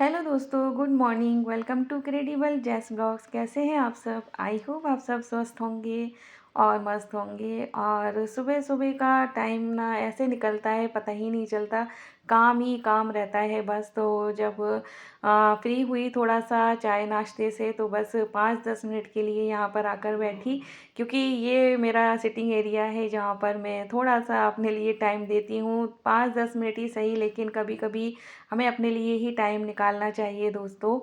Hello दोस्तों, good morning. Welcome to credible Jais blogs. कैसे हैं आप सब? आई होप आप सब स्वस्थ होंगे और मस्त होंगे। और सुबह सुबह का टाइम ना ऐसे निकलता है, पता ही नहीं चलता। काम ही काम रहता है बस। तो जब फ्री हुई थोड़ा सा चाय नाश्ते से, तो बस 5-10 मिनट के लिए यहाँ पर आकर बैठी, क्योंकि ये मेरा सिटिंग एरिया है जहाँ पर मैं थोड़ा सा अपने लिए टाइम देती हूँ। 5-10 मिनट ही सही, लेकिन कभी कभी हमें अपने लिए ही टाइम निकालना चाहिए दोस्तों।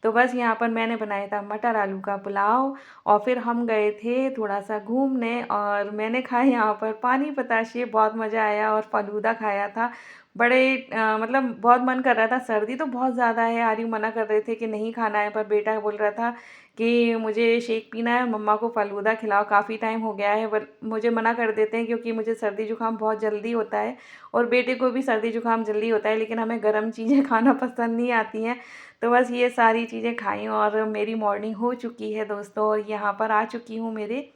तो बस यहाँ पर मैंने बनाया था मटर आलू का पुलाव, और फिर हम गए थे थोड़ा सा घूमने, और मैंने खाया यहाँ पर पानी बताशे। बहुत मज़ा आया, और फ़ालूदा खाया था। बड़े मतलब बहुत मन कर रहा था। सर्दी तो बहुत ज़्यादा है, आर्यू मना कर रहे थे कि नहीं खाना है, पर बेटा बोल रहा था कि मुझे शेक पीना है, मम्मा को फ़ालूदा खिलाओ, काफ़ी टाइम हो गया है। पर मुझे मना कर देते हैं क्योंकि मुझे सर्दी जुकाम बहुत जल्दी होता है, और बेटे को भी सर्दी जुकाम जल्दी होता है, लेकिन हमें गर्म चीज़ें खाना पसंद नहीं आती हैं। तो बस ये सारी चीज़ें खाई, और मेरी मॉर्निंग हो चुकी है दोस्तों, और यहाँ पर आ चुकी हूँ मेरे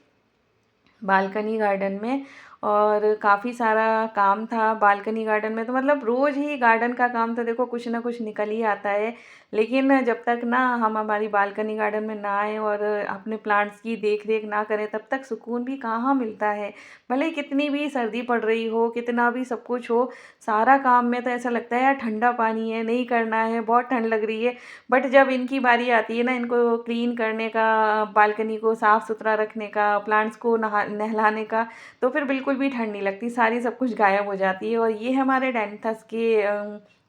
बालकनी गार्डन में। और काफ़ी सारा काम था बालकनी गार्डन में। तो मतलब रोज़ ही गार्डन का काम तो देखो कुछ ना कुछ निकल ही आता है, लेकिन जब तक ना हम हमारी बालकनी गार्डन में ना आए और अपने प्लांट्स की देख रेख ना करें, तब तक सुकून भी कहाँ मिलता है। भले ही कितनी भी सर्दी पड़ रही हो, कितना भी सब कुछ हो, सारा काम में तो ऐसा लगता है यार ठंडा पानी है, नहीं करना है, बहुत ठंड लग रही है। बट जब इनकी बारी आती है ना, इनको क्लीन करने का, बालकनी को साफ़ सुथरा रखने का, प्लांट्स को नहलाने का, तो फिर बिल्कुल भी ठंड नहीं लगती, सारी सब कुछ गायब हो जाती है। और ये हमारे डैंथस के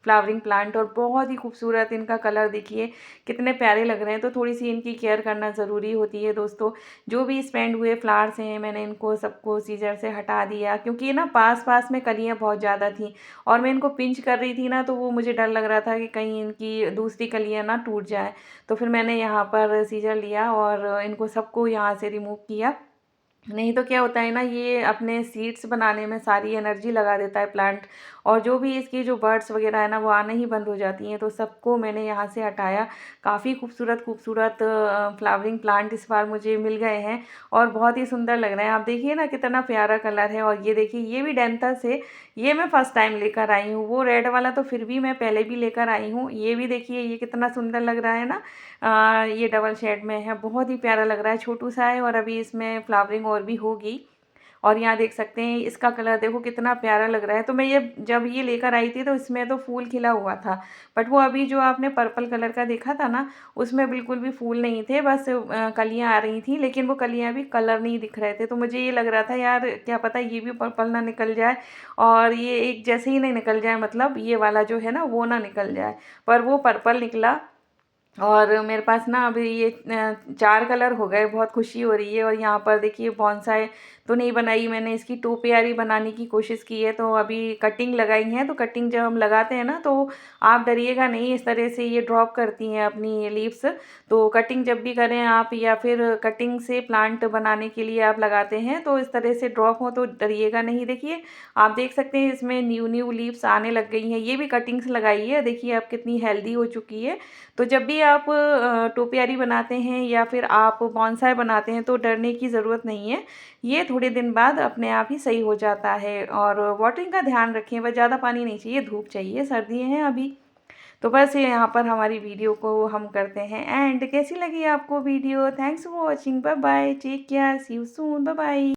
फ्लावरिंग प्लांट, और बहुत ही खूबसूरत इनका कलर देखिए कितने प्यारे लग रहे हैं। तो थोड़ी सी इनकी केयर करना ज़रूरी होती है दोस्तों। जो भी स्पेंड हुए फ्लावर्स हैं, मैंने इनको सबको सीजर से हटा दिया, क्योंकि ना पास पास में कलियाँ बहुत ज़्यादा थी, और मैं इनको पिंच कर रही थी ना, तो वो मुझे डर लग रहा था कि कहीं इनकी दूसरी कलियाँ ना टूट जाए। तो फिर मैंने यहाँ पर सीजर लिया और इनको सबको यहाँ से रिमूव किया। नहीं तो क्या होता है ना, ये अपने सीड्स बनाने में सारी एनर्जी लगा देता है प्लांट, और जो भी इसकी जो बर्ड्स वगैरह है ना, वो आना ही बंद हो जाती हैं। तो सबको मैंने यहाँ से हटाया। काफ़ी खूबसूरत खूबसूरत फ्लावरिंग प्लांट इस बार मुझे मिल गए हैं, और बहुत ही सुंदर लग रहे हैं। आप देखिए ना कितना प्यारा कलर है। और ये देखिए, ये भी डेंथस है। ये मैं फर्स्ट टाइम लेकर आई हूँ। वो रेड वाला तो फिर भी मैं पहले भी लेकर आई हूँ। ये भी देखिए, ये कितना सुंदर लग रहा है ना। ये डबल शेड में है, बहुत ही प्यारा लग रहा है। छोटू सा है, और अभी इसमें फ्लावरिंग और भी होगी। और यहाँ देख सकते हैं इसका कलर देखो कितना प्यारा लग रहा है। तो मैं ये जब ये लेकर आई थी, तो इसमें तो फूल खिला हुआ था, बट वो अभी जो आपने पर्पल कलर का देखा था ना, उसमें बिल्कुल भी फूल नहीं थे, बस कलियाँ आ रही थी, लेकिन वो कलियाँ भी कलर नहीं दिख रहे थे। तो मुझे ये लग रहा था यार, क्या पता ये भी पर्पल ना निकल जाए, और ये एक जैसे ही नहीं निकल जाए, मतलब ये वाला जो है ना वो ना निकल जाए। पर वो पर्पल निकला। और मेरे पास ना अभी ये 4 कलर हो गए, बहुत खुशी हो रही है। और यहाँ पर देखिए बॉन्साई तो नहीं बनाई मैंने, इसकी टोपियारी बनाने की कोशिश की है। तो अभी कटिंग लगाई है। तो कटिंग जब हम लगाते हैं ना, तो आप डरिएगा नहीं, इस तरह से ये ड्रॉप करती हैं अपनी लीव्स। तो कटिंग जब भी करें आप, या फिर कटिंग से प्लांट बनाने के लिए आप लगाते हैं, तो इस तरह से ड्रॉप हो तो डरिएगा नहीं। देखिए, आप देख सकते हैं इसमें न्यू न्यू लीव्स आने लग गई हैं। ये भी कटिंग से लगाई है, देखिए आप कितनी हेल्दी हो चुकी है। तो जब भी आप टोपियारी बनाते हैं या फिर आप बॉन्साई बनाते हैं, तो डरने की ज़रूरत नहीं है। ये थोड़े दिन बाद अपने आप ही सही हो जाता है। और वाटरिंग का ध्यान रखें, बस ज़्यादा पानी नहीं चाहिए, धूप चाहिए, सर्दियाँ हैं अभी। तो बस ये यहाँ पर हमारी वीडियो को हम करते हैं एंड। कैसी लगी आपको video? Thanks for watching, bye bye, take care, see you soon, bye bye.